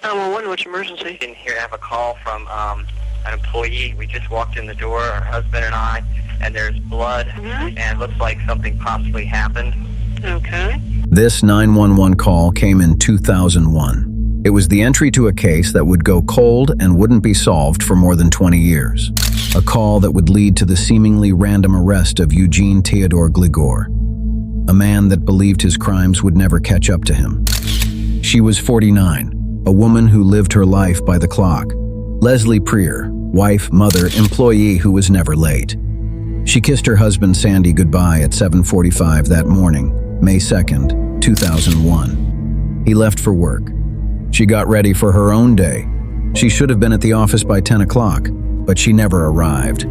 What's emergency? In here, I have a call from an employee. We just walked in the door, her husband and I, and there's blood, and looks like something possibly happened. Okay. This 911 call came in 2001. It was the entry to a case that would go cold and wouldn't be solved for more than 20 years. A call that would lead to the seemingly random arrest of Eugene Gligor, a man that believed his crimes would never catch up to him. She was 49, a woman who lived her life by the clock. Leslie Prier, wife, mother, employee who was never late. She kissed her husband Sandy goodbye at 7:45 that morning, May 2nd, 2001. He left for work. She got ready for her own day. She should have been at the office by 10 o'clock, but she never arrived.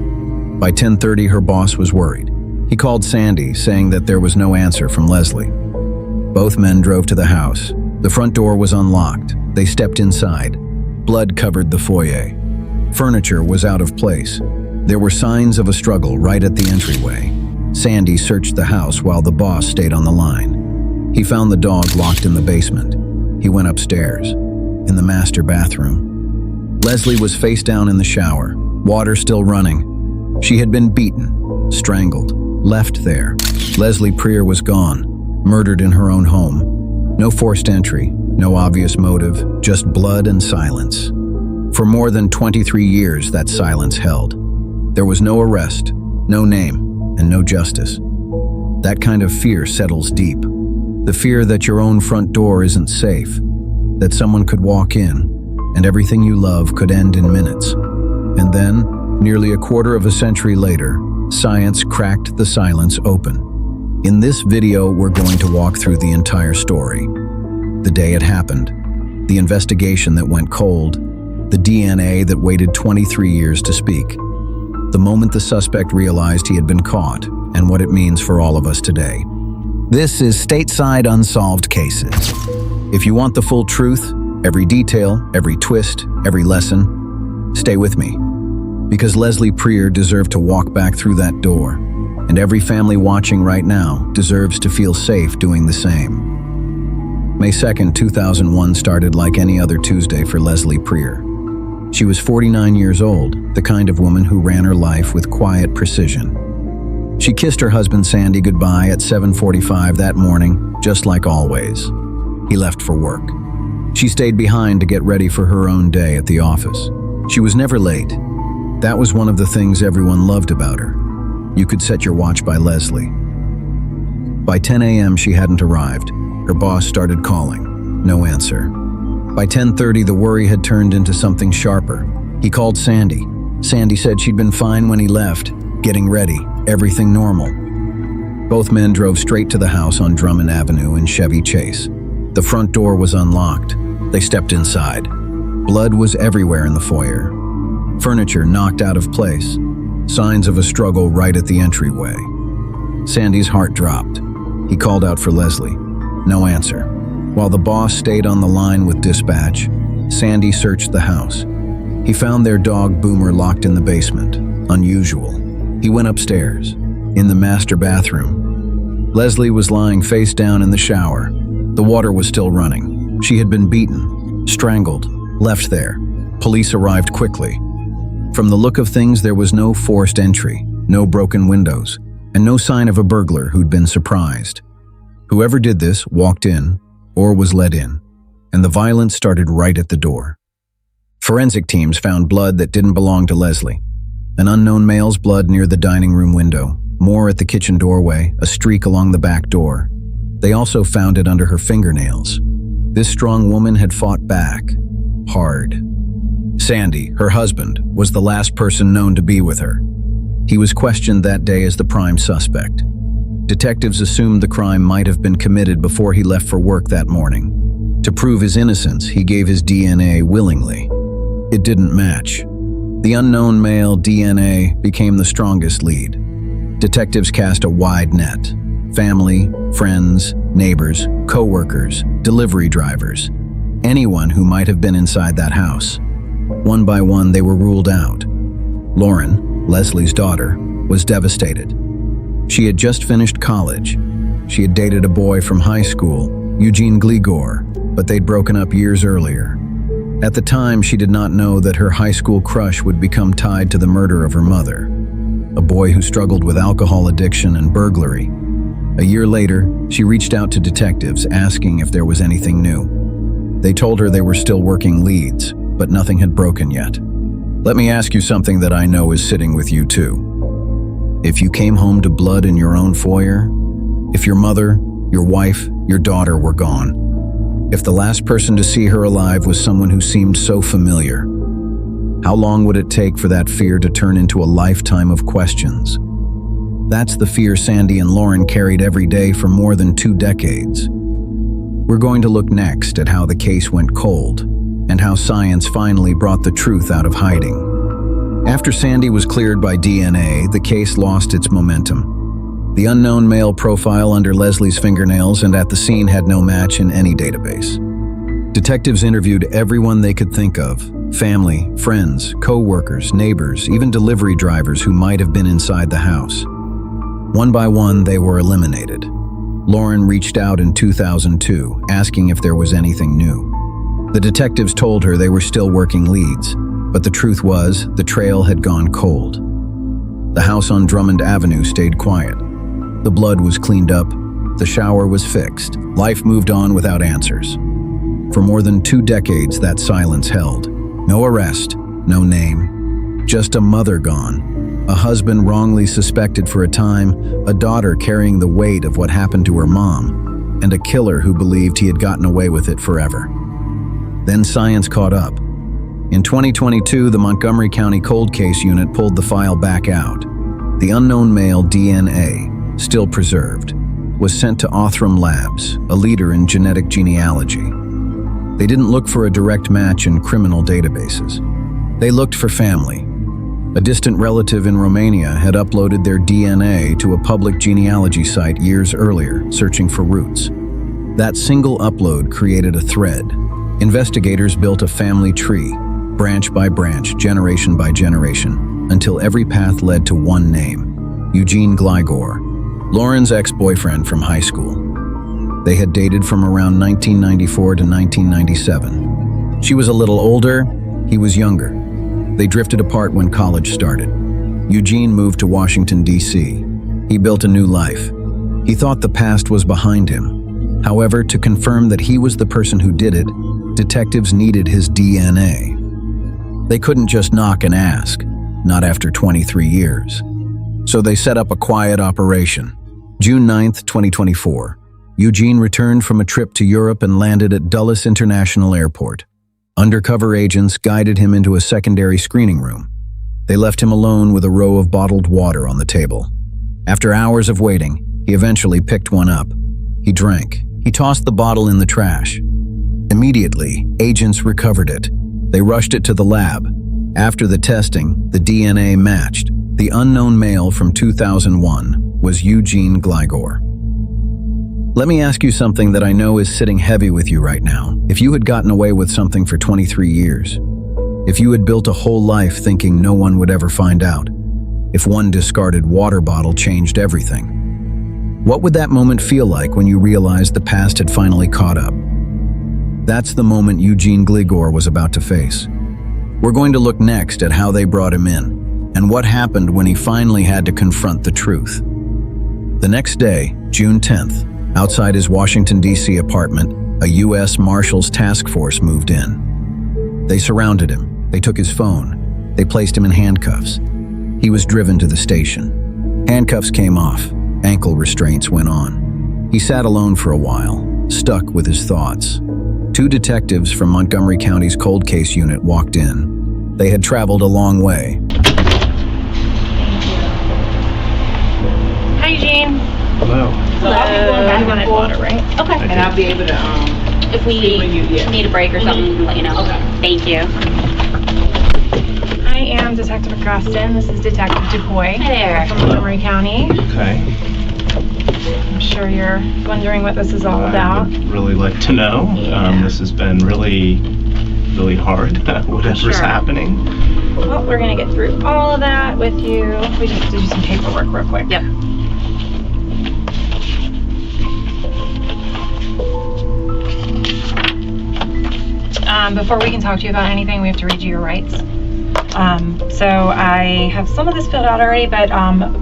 By 10:30, her boss was worried. He called Sandy, saying that there was no answer from Leslie. Both men drove to the house. The front door was unlocked. They stepped inside. Blood covered the foyer. Furniture was out of place. There were signs of a struggle right at the entryway. Sandy searched the house while the boss stayed on the line. He found the dog locked in the basement. He went upstairs. In the master bathroom, Leslie was face down in the shower, water still running. She had been beaten, strangled, left there. Leslie Prier was gone, murdered in her own home. No forced entry, no obvious motive, just blood and silence. For more than 23 years, that silence held. There was no arrest, no name, and no justice. That kind of fear settles deep. The fear that your own front door isn't safe, that someone could walk in, and everything you love could end in minutes. And then, nearly a quarter of a century later, science cracked the silence open. In this video, we're going to walk through the entire story. The day it happened, the investigation that went cold, the DNA that waited 23 years to speak, the moment the suspect realized he had been caught, and what it means for all of us today. This is Stateside Unsolved Cases. If you want the full truth, every detail, every twist, every lesson, stay with me. Because Leslie Prier deserved to walk back through that door, and every family watching right now deserves to feel safe doing the same. May 2nd, 2001 started like any other Tuesday for Leslie Prier. She was 49 years old, the kind of woman who ran her life with quiet precision. She kissed her husband Sandy goodbye at 7:45 that morning, just like always. He left for work. She stayed behind to get ready for her own day at the office. She was never late. That was one of the things everyone loved about her. You could set your watch by Leslie. By 10 a.m. she hadn't arrived. Her boss started calling. No answer. By 10:30 the worry had turned into something sharper. He called Sandy. Sandy said she'd been fine when he left, getting ready, everything normal. Both men drove straight to the house on Drummond Avenue in Chevy Chase. The front door was unlocked. They stepped inside. Blood was everywhere in the foyer. Furniture knocked out of place. Signs of a struggle right at the entryway. Sandy's heart dropped. He called out for Leslie. No answer. While the boss stayed on the line with dispatch, Sandy searched the house. He found their dog Boomer locked in the basement. Unusual. He went upstairs. In the master bathroom, Leslie was lying face down in the shower. The water was still running. She had been beaten, strangled, left there. Police arrived quickly. From the look of things, there was no forced entry, no broken windows, and no sign of a burglar who'd been surprised. Whoever did this walked in, or was let in, and the violence started right at the door. Forensic teams found blood that didn't belong to Leslie. An unknown male's blood near the dining room window, more at the kitchen doorway, a streak along the back door. They also found it under her fingernails. This strong woman had fought back, hard. Sandy, her husband, was the last person known to be with her. He was questioned that day as the prime suspect. Detectives assumed the crime might have been committed before he left for work that morning. To prove his innocence, he gave his DNA willingly. It didn't match. The unknown male DNA became the strongest lead. Detectives cast a wide net. Family, friends, neighbors, co-workers, delivery drivers, anyone who might have been inside that house. One by one, they were ruled out. Lauren, Leslie's daughter, was devastated. She had just finished college. She had dated a boy from high school, Eugene Gligor, but they'd broken up years earlier. At the time, she did not know that her high school crush would become tied to the murder of her mother, a boy who struggled with alcohol addiction and burglary. A year later, she reached out to detectives asking if there was anything new. They told her they were still working leads, but nothing had broken yet. Let me ask you something that I know is sitting with you too. If you came home to blood in your own foyer, if your mother, your wife, your daughter were gone, if the last person to see her alive was someone who seemed so familiar, how long would it take for that fear to turn into a lifetime of questions? That's the fear Sandy and Lauren carried every day for more than 2 decades. We're going to look next at how the case went cold and how science finally brought the truth out of hiding. After Sandy was cleared by DNA, the case lost its momentum. The unknown male profile under Leslie's fingernails and at the scene had no match in any database. Detectives interviewed everyone they could think of: family, friends, co-workers, neighbors, even delivery drivers who might have been inside the house. One by one, they were eliminated. Lauren reached out in 2002, asking if there was anything new. The detectives told her they were still working leads, but the truth was, the trail had gone cold. The house on Drummond Avenue stayed quiet. The blood was cleaned up, the shower was fixed, life moved on without answers. For more than 2 decades, that silence held. No arrest, no name, just a mother gone, a husband wrongly suspected for a time, a daughter carrying the weight of what happened to her mom, and a killer who believed he had gotten away with it forever. Then science caught up. In 2022, the Montgomery County Cold Case Unit pulled the file back out. The unknown male DNA, still preserved, was sent to Othram Labs, a leader in genetic genealogy. They didn't look for a direct match in criminal databases. They looked for family. A distant relative in Romania had uploaded their DNA to a public genealogy site years earlier, searching for roots. That single upload created a thread. Investigators built a family tree, branch by branch, generation by generation, until every path led to one name: Eugene Gligor, Lauren's ex-boyfriend from high school. They had dated from around 1994 to 1997. She was a little older, he was younger. They drifted apart when college started. Eugene moved to Washington, D.C. He built a new life. He thought the past was behind him. However, to confirm that he was the person who did it, detectives needed his DNA. They couldn't just knock and ask, not after 23 years. So they set up a quiet operation. June 9, 2024, Eugene returned from a trip to Europe and landed at Dulles International Airport. Undercover agents guided him into a secondary screening room. They left him alone with a row of bottled water on the table. After hours of waiting, he eventually picked one up. He drank. He tossed the bottle in the trash. Immediately, agents recovered it. They rushed it to the lab. After the testing, the DNA matched. The unknown male from 2001 was Eugene Gligor. Let me ask you something that I know is sitting heavy with you right now. If you had gotten away with something for 23 years, if you had built a whole life thinking no one would ever find out, if one discarded water bottle changed everything, what would that moment feel like when you realized the past had finally caught up? That's the moment Eugene Gligor was about to face. We're going to look next at how they brought him in, and what happened when he finally had to confront the truth. The next day, June 10th, outside his Washington, D.C. apartment, a U.S. Marshals task force moved in. They surrounded him. They took his phone. They placed him in handcuffs. He was driven to the station. Handcuffs came off. Ankle restraints went on. He sat alone for a while, stuck with his thoughts. 2 detectives from Montgomery County's Cold Case Unit walked in. They had traveled a long way. Hi, Eugene. Hello. So I'll be going back and forth, water, right? Okay. Okay. And I'll be able to, If we see when you, yeah. need a break or something, let you know. Okay. Thank you. I am Detective McGraston. This is Detective DuPoy. Hi there. From Montgomery County. Okay. I'm sure you're wondering what this is all I about. would really like to know. Yeah. This has been really hard, whatever's Sure. happening. Well, we're gonna get through all of that with you. We just have to do some paperwork real quick. Yep. before we can talk to you about anything, we have to read you your rights. So I have some of this filled out already, but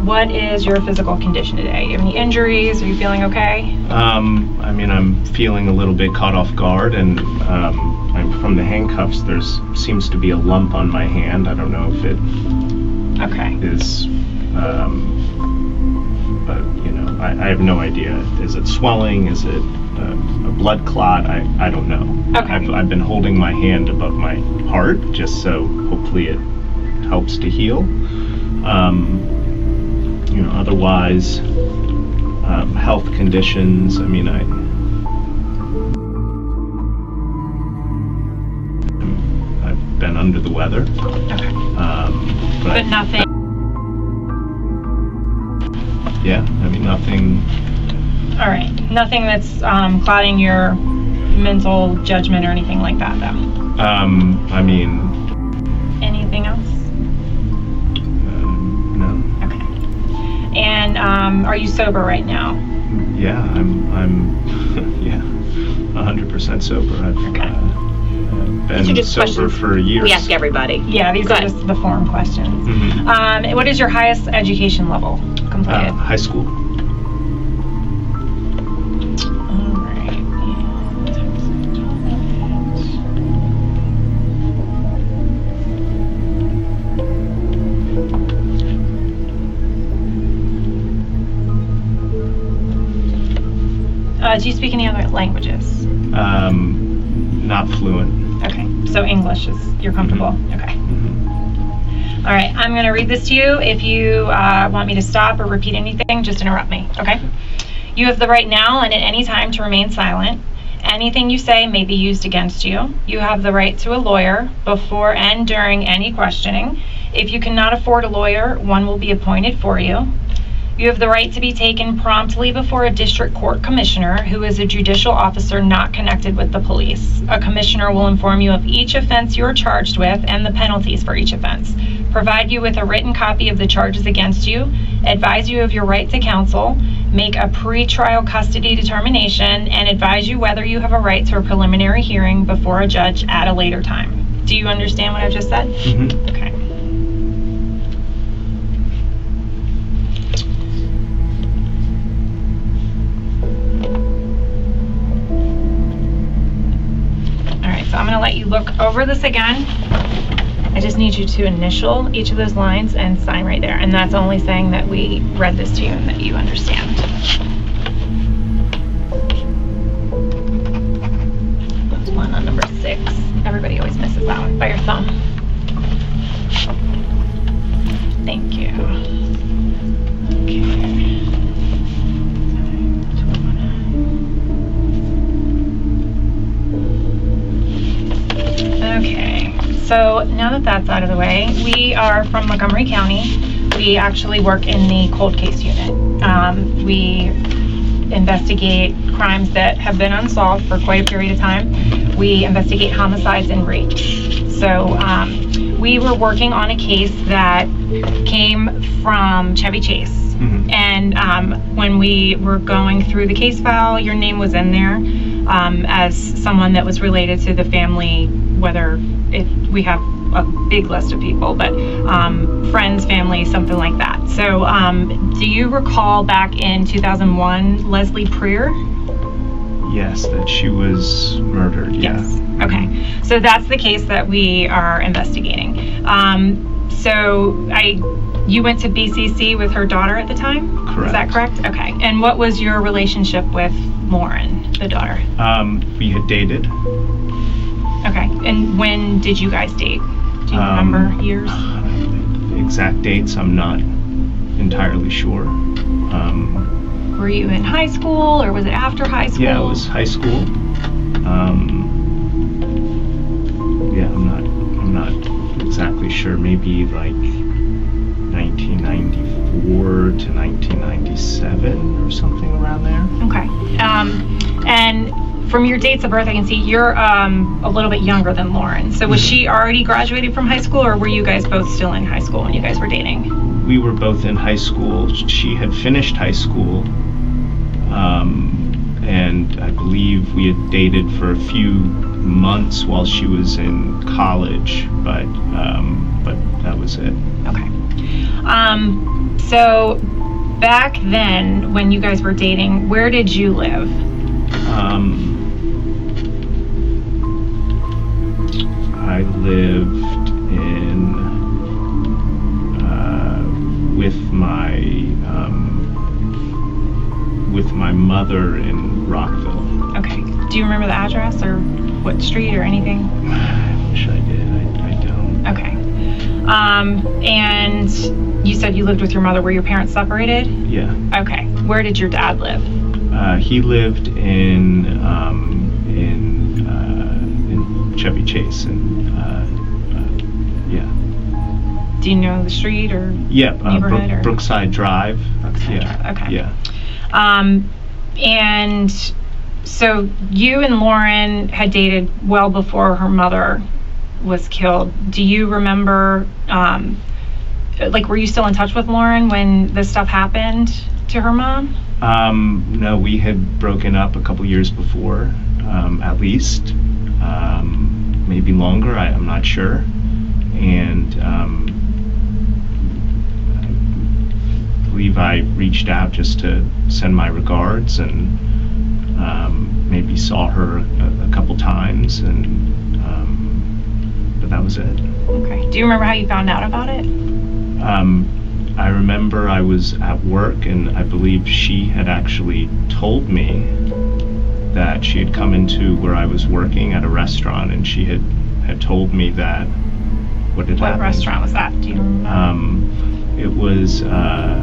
what is your physical condition today? Do you have any injuries? Are you feeling okay? I mean, I'm feeling a little bit caught off guard, and I'm from the handcuffs. There's seems to be a lump on my hand. I don't know if it is, but you know, I have no idea. Is it swelling? Is it a blood clot? I don't know. Okay. I've been holding my hand above my heart just so hopefully it helps to heal. You know, otherwise, health conditions. I mean, I've been under the weather. Okay. But nothing. Yeah, I mean, nothing. All right. Nothing that's clouding your mental judgment or anything like that, though. I mean. Anything else? No. Okay. And are you sober right now? Yeah, I'm yeah, 100% sober. I've These are been just sober questions for years. we ask everybody. Yeah, these are just the form questions. Mhm. What is your highest education level completed? High school. All right. Do you speak any other languages? Not fluent. Okay, so English is, you're comfortable? Okay. All right, I'm going to read this to you. If you want me to stop or repeat anything, just interrupt me, okay? You have the right now and at any time to remain silent. Anything you say may be used against you. You have the right to a lawyer before and during any questioning. If you cannot afford a lawyer, one will be appointed for you. You have the right to be taken promptly before a district court commissioner who is a judicial officer not connected with the police. A commissioner will inform you of each offense you are charged with and the penalties for each offense, provide you with a written copy of the charges against you, advise you of your right to counsel, make a pre-trial custody determination, and advise you whether you have a right to a preliminary hearing before a judge at a later time. Do you understand what I've just said? Mm-hmm. Okay. So I'm going to let you look over this again. I just need you to initial each of those lines and sign right there. And that's only saying that we read this to you and that you understand. That's one on number 6. Everybody always misses that one by your thumb. Thank you. Okay. Okay, so now that that's out of the way, we are from Montgomery County. We actually work in the cold case unit. We investigate crimes that have been unsolved for quite a period of time. We investigate homicides and rapes. So we were working on a case that came from Chevy Chase. Mm-hmm. And when we were going through the case file, your name was in there as someone that was related to the family, whether if we have a big list of people, but friends, family, something like that. So do you recall back in 2001, Leslie Preer? Yes, that she was murdered. Yeah. Yes. Okay. So that's the case that we are investigating. You went to BCC with her daughter at the time? Correct. Is that correct? Okay. And what was your relationship with Lauren, the daughter? We had dated. Okay. And when did you guys date? Do you remember years? The exact dates, I'm not entirely sure. Were you in high school or was it after high school? Yeah, it was high school. Yeah, I'm not exactly sure. Maybe like 1994 to 1997 or something around there. Okay. And from your dates of birth, I can see you're a little bit younger than Lauren. So was she already graduated from high school, or were you guys both still in high school when you guys were dating? We were both in high school. She had finished high school, and I believe we had dated for a few months while she was in college, but that was it. Okay. So back then, when you guys were dating, where did you live? I lived in with my mother in Rockville. Okay. Do you remember the address or what street or anything? I wish I did. I don't. Okay. And you said you lived with your mother. Were your parents separated? Yeah. Okay. Where did your dad live? He lived in Chevy Chase, and yeah. Do you know the street or neighborhood? Or? Brookside Drive. Brookside Yeah. Drive. Okay. Yeah. And so you and Lauren had dated well before her mother was killed. Do you remember, were you still in touch with Lauren when this stuff happened to her mom? No, we had broken up a couple years before, at least, maybe longer. I'm not sure. And I believe I reached out just to send my regards, and maybe saw her a couple times, and but that was it. Okay. Do you remember how you found out about it? I remember I was at work, and I believe she had actually told me that she had come into where I was working at a restaurant, and she had told me that what What restaurant was that? Do you remember? It was a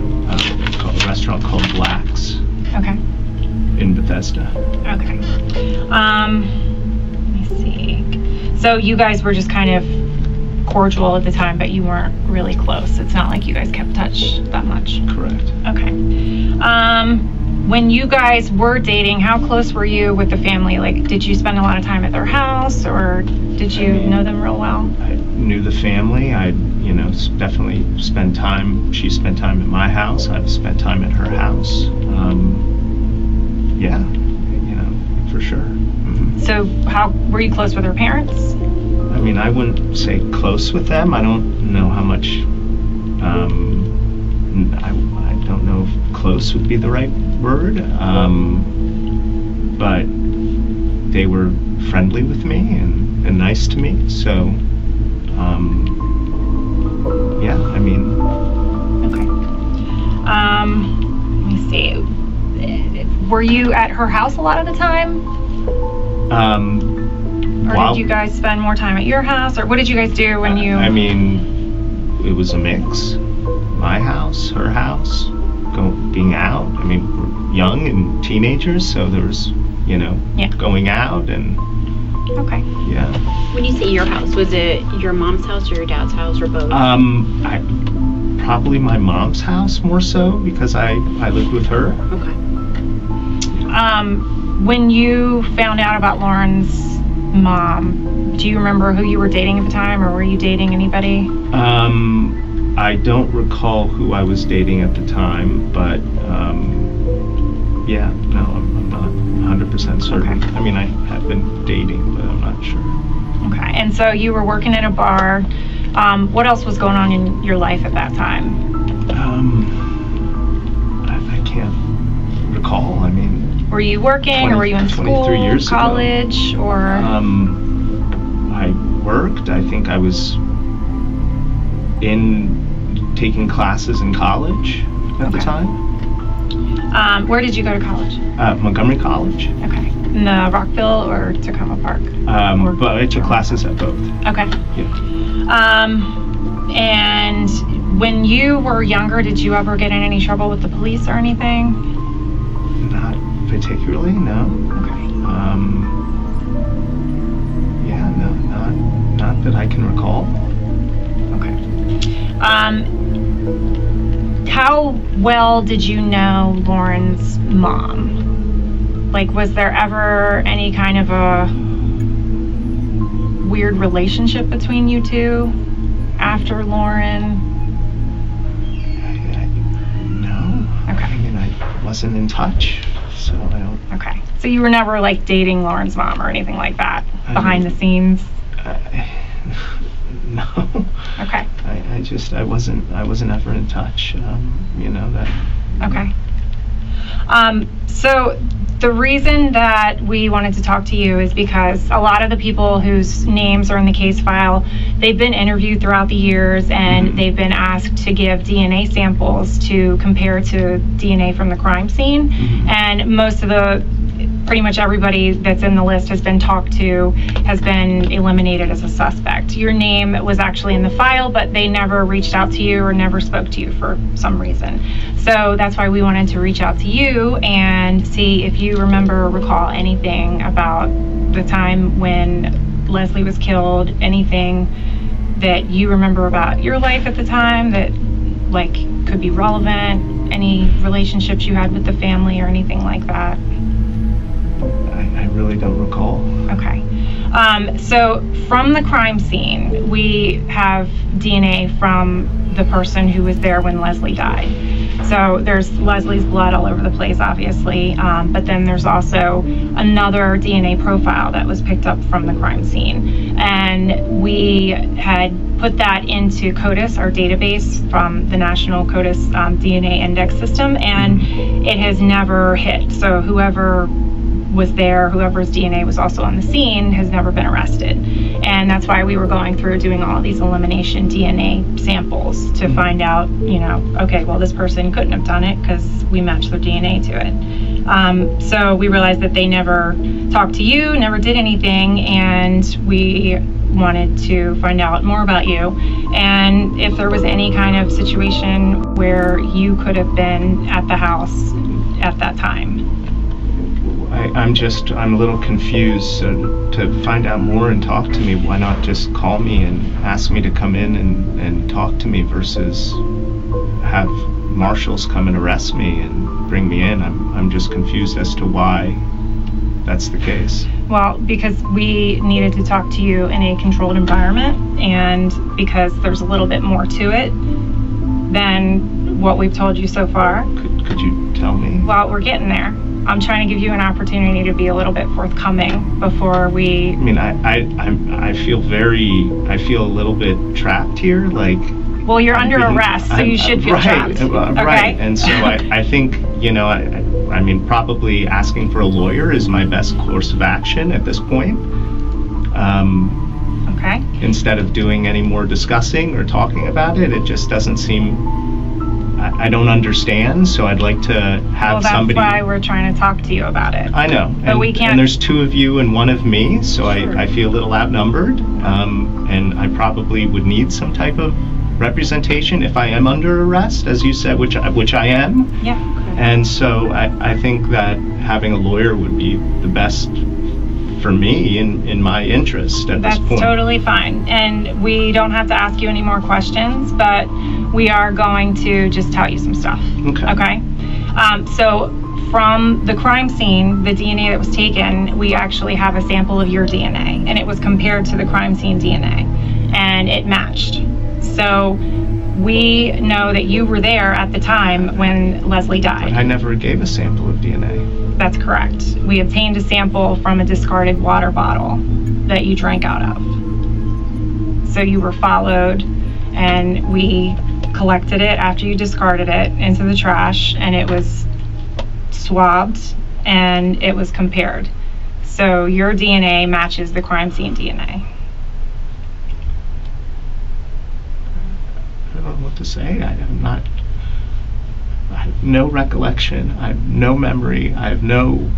restaurant called Black's. Okay. In Bethesda. Okay. Let me see. So you guys were just kind of cordial at the time, but you weren't really close. It's not like you guys kept touch that much. Correct. Okay. When you guys were dating, how close were you with the family? Like, did you spend a lot of time at their house, or did you know them real well? I knew the family. I, definitely spent time. She spent time at my house. I've spent time at her house. Yeah, for sure. Mm-hmm. So how were you close with her parents? I mean, I wouldn't say close with them. I don't know how much, I don't know if close would be the right word, but they were friendly with me and nice to me, so, yeah, I mean. Okay. Let me see. Were you at her house a lot of the time? Or did you guys spend more time at your house? Or what did you guys do when you... I mean, it was a mix. My house, her house, being out. I mean, we're young and teenagers, so there was, going out and... Okay. Yeah. When you say your house, was it your mom's house or your dad's house or both? Probably my mom's house more so, because I lived with her. Okay. When you found out about Lauren's mom, do you remember who you were dating at the time, or were you dating anybody? I don't recall who I was dating at the time, but yeah, no, I'm not 100% certain. Okay. I mean, I have been dating, but I'm not sure. Okay, and so you were working at a bar. What else was going on in your life at that time? I can't recall. I mean, were you working, or were you in school, 23 years college, ago. or? I worked. I think I was taking classes in college at the time. Where did you go to college? Montgomery College. Okay. In the Rockville or Tacoma Park? But I took classes at both. Okay. Yeah. And when you were younger, did you ever get in any trouble with the police or anything? Not particularly, no. Okay. Yeah, no, not that I can recall. Okay. How well did you know Lauren's mom? Like, was there ever any kind of a weird relationship between you two after Lauren? No. Okay. I mean, I wasn't in touch, so I don't... Okay. So you were never like dating Lauren's mom or anything like that behind the scenes? No. Okay. I wasn't ever in touch. That. Okay. So the reason that we wanted to talk to you is because a lot of the people whose names are in the case file, they've been interviewed throughout the years, and they've been asked to give DNA samples to compare to DNA from the crime scene. And pretty much everybody that's in the list has been talked to, has been eliminated as a suspect. Your name was actually in the file, but they never reached out to you or never spoke to you for some reason. So that's why we wanted to reach out to you and see if you recall anything about the time when Leslie was killed, anything that you remember about your life at the time that like could be relevant, any relationships you had with the family or anything like that. I really don't recall. Okay. So from the crime scene, we have DNA from the person who was there when Leslie died. So there's Leslie's blood all over the place, obviously, but then there's also another DNA profile that was picked up from the crime scene. And we had put that into CODIS, our database from the National CODIS DNA Index System, and it has never hit. So whoever was there, whoever's DNA was also on the scene, has never been arrested. And that's why we were going through doing all these elimination DNA samples to find out, okay, well, this person couldn't have done it because we matched their DNA to it. So we realized that they never talked to you, never did anything, and we wanted to find out more about you and if there was any kind of situation where you could have been at the house at that time. I'm a little confused. So to find out more and talk to me, why not just call me and ask me to come in and talk to me versus have marshals come and arrest me and bring me in? I'm just confused as to why that's the case. Well, because we needed to talk to you in a controlled environment, and because there's a little bit more to it than what we've told you so far. Could you tell me? Well, we're getting there. I'm trying to give you an opportunity to be a little bit forthcoming before we... I mean, I feel a little bit trapped here, like... Well, you're under arrest, so you should feel trapped. Right, and so I think, I mean, probably asking for a lawyer is my best course of action at this point. Okay. Instead of doing any more discussing or talking about it, it just doesn't seem... I don't understand, so I'd like to have somebody... Well, that's why we're trying to talk to you about it. I know. But we can't... And there's two of you and one of me, so Sure. I feel a little outnumbered, and I probably would need some type of representation if I am under arrest, as you said, which I am. Yeah. And so I think that having a lawyer would be the best for me in my interest at this point. That's totally fine. And we don't have to ask you any more questions, but we are going to just tell you some stuff. Okay? So from the crime scene, the DNA that was taken, we actually have a sample of your DNA, and it was compared to the crime scene DNA, and it matched. So we know that you were there at the time when Leslie died. But I never gave a sample of DNA. That's correct. We obtained a sample from a discarded water bottle that you drank out of. So you were followed, and we collected it after you discarded it into the trash, and it was swabbed and it was compared. So your DNA matches the crime scene DNA. I don't know what to say. I have no recollection. I have no memory. I don't know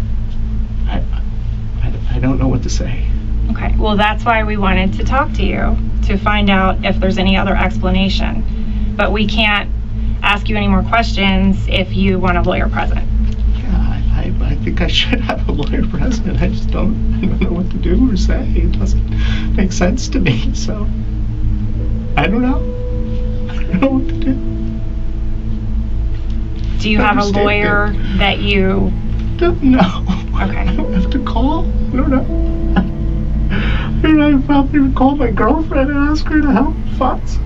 what to say. Okay, well, that's why we wanted to talk to you, to find out if there's any other explanation. But we can't ask you any more questions if you want a lawyer present. Yeah, I think I should have a lawyer present. I don't know what to do or say. It doesn't make sense to me, so I don't know. I don't know what to do. Do you have a lawyer that you... No. Okay. I don't have to call. I don't know. I probably would call my girlfriend and ask her to help funds.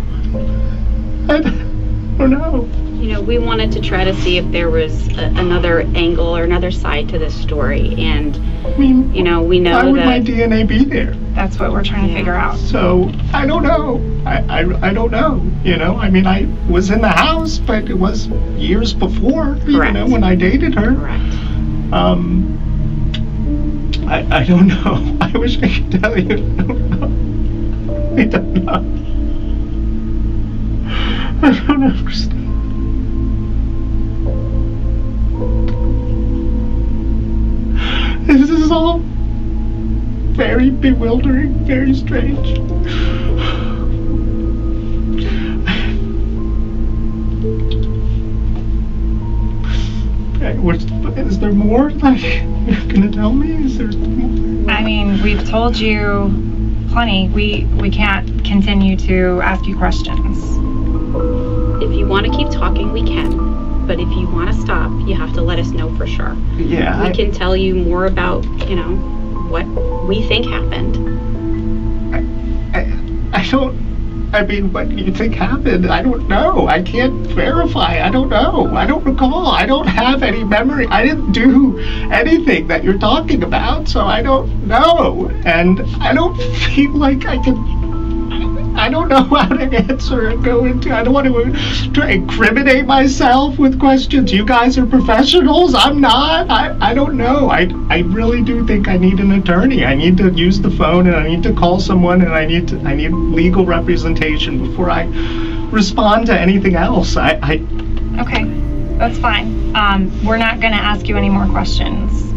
I don't know. We wanted to try to see if there was another angle or another side to this story. And, I mean, we know why would my that... DNA be there? That's what we're trying to figure out. So, I don't know. I don't know, I mean, I was in the house, but it was years before, Correct. When I dated her. Correct. I don't know. I wish I could tell you. I don't know. I don't understand. This is all very bewildering, very strange. Is there more that you're gonna tell me? Is there more? I mean, we've told you plenty. We can't continue to ask you questions. If you want to keep talking, we can. But if you want to stop, you have to let us know for sure. Yeah. We can tell you more about, what we think happened. I mean, what do you think happened? I don't know. I can't verify. I don't know. I don't recall. I don't have any memory. I didn't do anything that you're talking about, so I don't know. And I don't feel like I don't know how to answer and go into. I don't want to try to incriminate myself with questions. You guys are professionals. I'm not. I don't know. I really do think I need an attorney. I need to use the phone, and I need to call someone, and I need legal representation before I respond to anything else. Okay, that's fine. We're not going to ask you any more questions.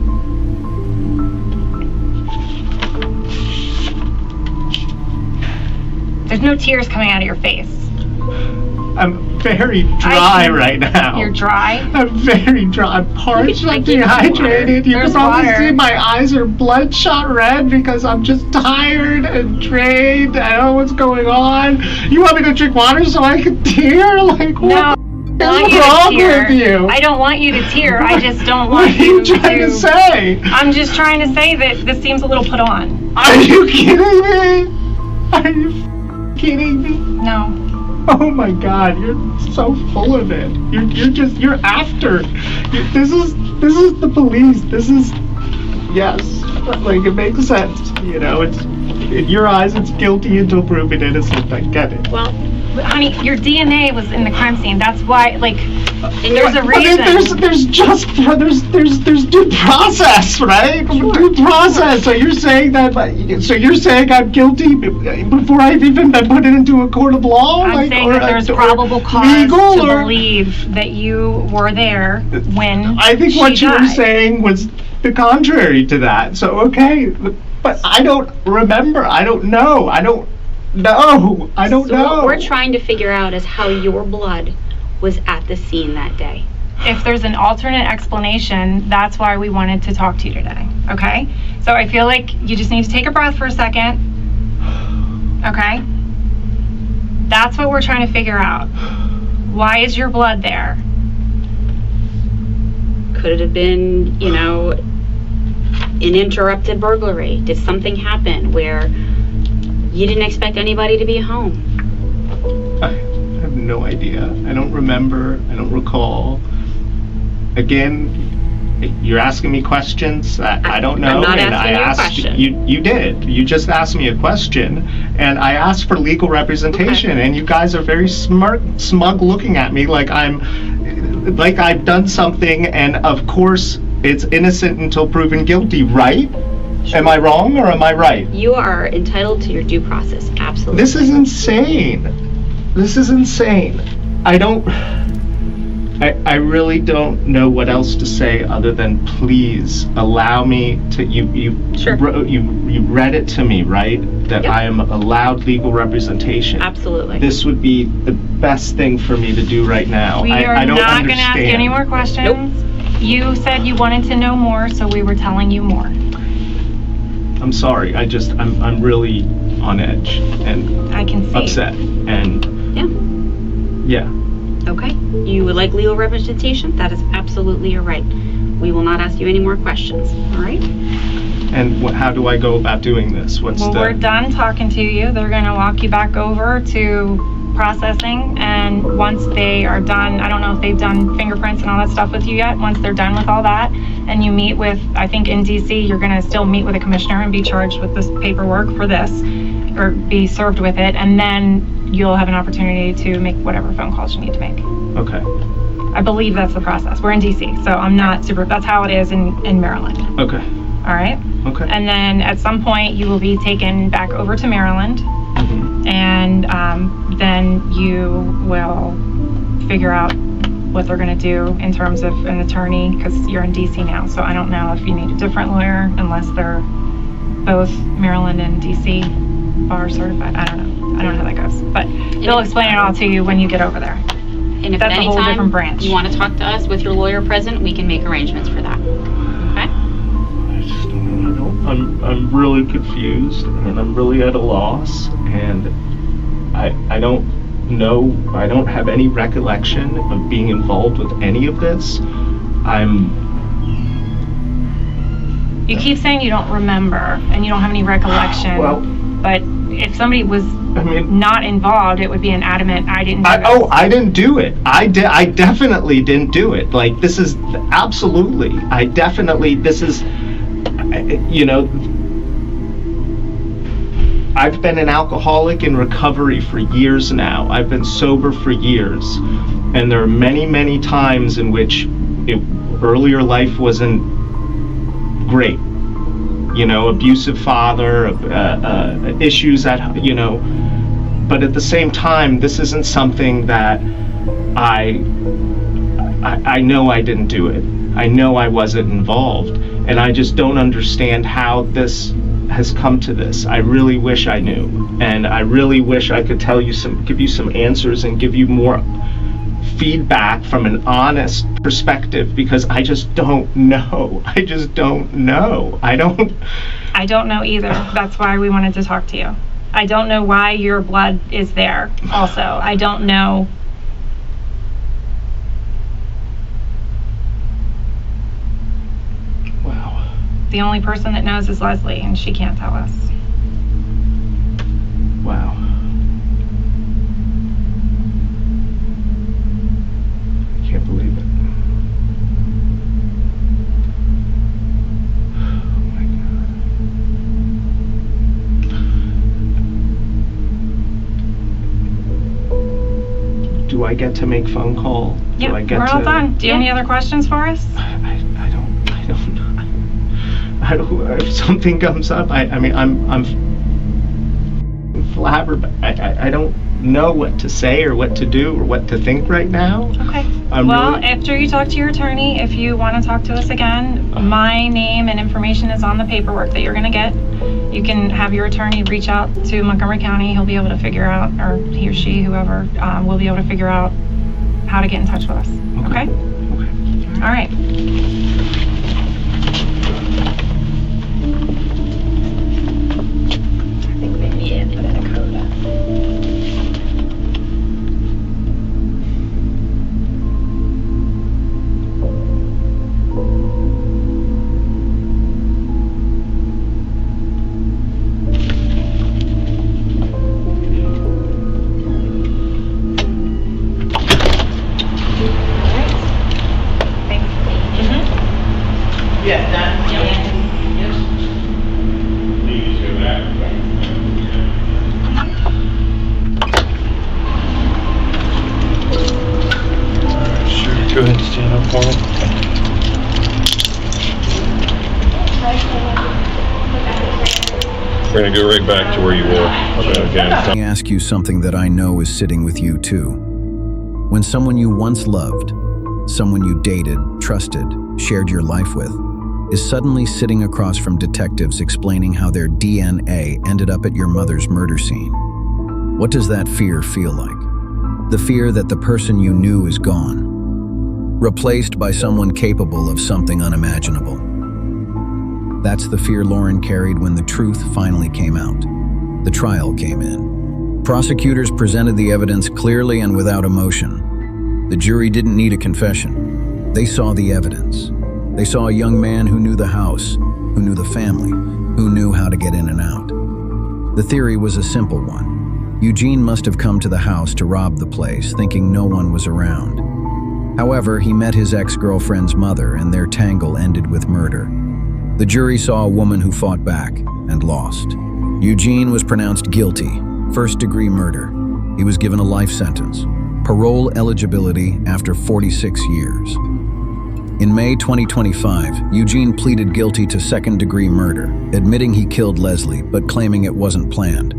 There's no tears coming out of your face. I'm very dry right now. You're dry? I'm very dry. I'm parched. I'm get some dehydrated. You There's can probably water. see my eyes are bloodshot red because I'm just tired and drained. I don't know what's going on. You want me to drink water so I can tear? Like, No. what is wrong with you? I don't want you to tear. I just don't What want are you you trying to say? I'm just trying to say that this seems a little put on. Are you kidding me? Are you kidding me? No. Oh my God, you're so full of it. You're after. This is the police. This is, yes, like it makes sense. It's in your eyes, it's guilty until proven innocent. I get it. Well, honey, your DNA was in the crime scene. That's why, there's a reason. There's due process, right? Sure. Due process. So you're saying I'm guilty before I've even been put into a court of law? I'm saying that there's probable cause to believe that you were there when I think she what you were died. saying was the contrary to that. So, okay, but I don't remember. I don't know. I don't know. So what we're trying to figure out is how your blood was at the scene that day. If there's an alternate explanation, that's why we wanted to talk to you today, okay? So I feel like you just need to take a breath for a second, okay? That's what we're trying to figure out. Why is your blood there? Could it have been, an interrupted burglary? Did something happen where you didn't expect anybody to be home? I have no idea. I don't remember. I don't recall. Again, you're asking me questions that I don't know. I'm not and asking I you a asked question. you did. You just asked me a question, and I asked for legal representation, Okay. and you guys are very smug looking at me like I've done something, and of course it's innocent until proven guilty, right? Am I wrong or am I right? You are entitled to your due process, absolutely. This is insane. This is insane. I really don't know what else to say other than please allow me to. Sure. You read it to me, right? That Yep. I am allowed legal representation. Absolutely. This would be the best thing for me to do right now. We are I don't not going to ask you understand. any more questions. You said you wanted to know more, so we were telling you more. I'm sorry. I'm really on edge and I can see. upset and yeah. Okay. You would like legal representation? That is absolutely your right. We will not ask you any more questions. All right? And how do I go about doing this? Well, we're done talking to you. They're going to walk you back over to processing, and once they are done, I don't know if they've done fingerprints and all that stuff with you yet. Once they're done with all that, and you meet with, I think in DC, you're going to still meet with a commissioner and be charged with this paperwork for this, or be served with it, and then you'll have an opportunity to make whatever phone calls you need to make. Okay. I believe that's the process. We're in DC, so I'm not super, that's how it is in Maryland. Okay. All right? Okay. And then at some point, you will be taken back over to Maryland, and then you will figure out what they're going to do in terms of an attorney, because you're in DC now. So I don't know if you need a different lawyer unless they're both Maryland and DC bar certified. I don't know. I don't know how that goes. But they'll explain it all to you when you get over there. And if That's at a any whole different time branch. you want to talk to us with your lawyer present, we can make arrangements for that. Okay? I'm really confused, and I'm really at a loss, and I don't know, I don't have any recollection of being involved with any of this. You keep saying you don't remember and you don't have any recollection. Well, but if somebody was I mean, not involved, it would be an adamant, I didn't do this. I didn't do it. I definitely didn't do it. Like, this is absolutely, this is, you know, I've been an alcoholic in recovery for years now. I've been sober for years. And there are many, many times in which earlier life wasn't great. You know, abusive father, issues that, you know, but at the same time, this isn't something that I know I didn't do it. I know I wasn't involved, and I just don't understand how this has come to this. I really wish I knew, and I really wish I could give you some answers and give you more feedback from an honest perspective, because I just don't know. I don't know either. That's why we wanted to talk to you. I don't know why your blood is there also. I don't know. Wow. The only person that knows is Leslie, and she can't tell us. Wow. I can't believe it. Do I get to make phone call? Yeah, we're all done. Do you have any other questions for us? I don't know. If something comes up, I'm flabbergasted. I don't know what to say or what to do or what to think right now. Okay. After you talk to your attorney, if you want to talk to us again, my name and information is on the paperwork that you're going to get. You can have your attorney reach out to Montgomery County. He'll be able to figure out, or he or she, whoever, will be able to figure out how to get in touch with us. Okay? All right. I think maybe put in a code. Go ahead and stand up for me. We're going to go right back to where you were. Again. Let me ask you something that I know is sitting with you too. When someone you once loved, someone you dated, trusted, shared your life with, is suddenly sitting across from detectives explaining how their DNA ended up at your mother's murder scene, what does that fear feel like? The fear that the person you knew is gone, replaced by someone capable of something unimaginable. That's the fear Lauren carried when the truth finally came out. The trial came in. Prosecutors presented the evidence clearly and without emotion. The jury didn't need a confession. They saw the evidence. They saw a young man who knew the house, who knew the family, who knew how to get in and out. The theory was a simple one. Eugene must have come to the house to rob the place, thinking no one was around. However, he met his ex-girlfriend's mother, and their tangle ended with murder. The jury saw a woman who fought back and lost. Eugene was pronounced guilty, first-degree murder. He was given a life sentence, parole eligibility after 46 years. In May 2025, Eugene pleaded guilty to second-degree murder, admitting he killed Leslie but claiming it wasn't planned.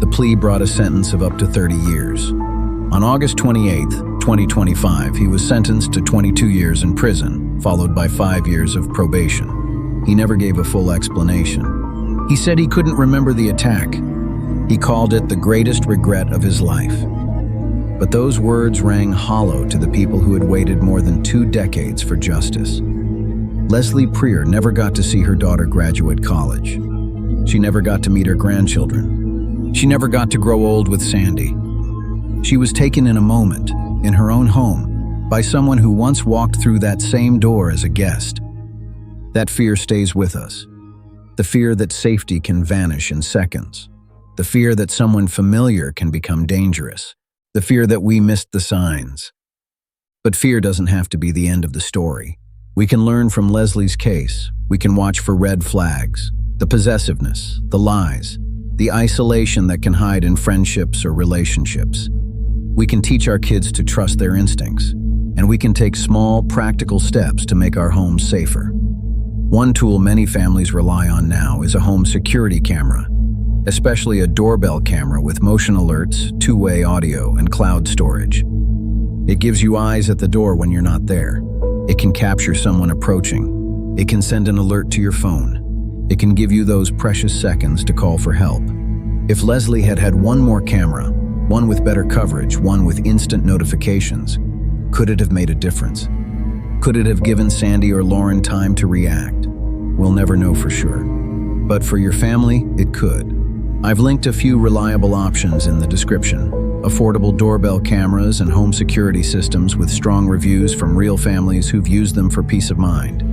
The plea brought a sentence of up to 30 years. On August 28, 2025, he was sentenced to 22 years in prison, followed by 5 years of probation. He never gave a full explanation. He said he couldn't remember the attack. He called it the greatest regret of his life. But those words rang hollow to the people who had waited more than 2 decades for justice. Leslie Prier never got to see her daughter graduate college. She never got to meet her grandchildren. She never got to grow old with Sandy. She was taken in a moment, in her own home, by someone who once walked through that same door as a guest. That fear stays with us. The fear that safety can vanish in seconds. The fear that someone familiar can become dangerous. The fear that we missed the signs. But fear doesn't have to be the end of the story. We can learn from Leslie's case. We can watch for red flags, the possessiveness, the lies, the isolation that can hide in friendships or relationships. We can teach our kids to trust their instincts, and we can take small, practical steps to make our homes safer. One tool many families rely on now is a home security camera, especially a doorbell camera with motion alerts, two-way audio, and cloud storage. It gives you eyes at the door when you're not there. It can capture someone approaching. It can send an alert to your phone. It can give you those precious seconds to call for help. If Leslie had had one more camera, one with better coverage, one with instant notifications, could it have made a difference? Could it have given Sandy or Lauren time to react? We'll never know for sure. But for your family, it could. I've linked a few reliable options in the description. Affordable doorbell cameras and home security systems with strong reviews from real families who've used them for peace of mind.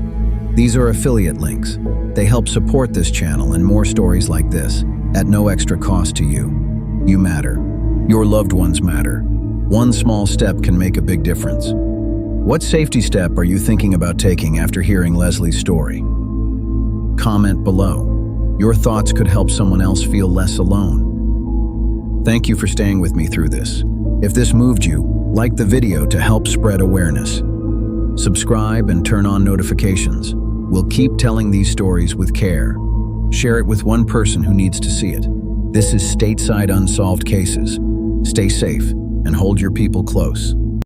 These are affiliate links. They help support this channel and more stories like this at no extra cost to you. You matter. Your loved ones matter. One small step can make a big difference. What safety step are you thinking about taking after hearing Leslie's story? Comment below. Your thoughts could help someone else feel less alone. Thank you for staying with me through this. If this moved you, like the video to help spread awareness. Subscribe and turn on notifications. We'll keep telling these stories with care. Share it with one person who needs to see it. This is Stateside Unsolved Cases. Stay safe and hold your people close.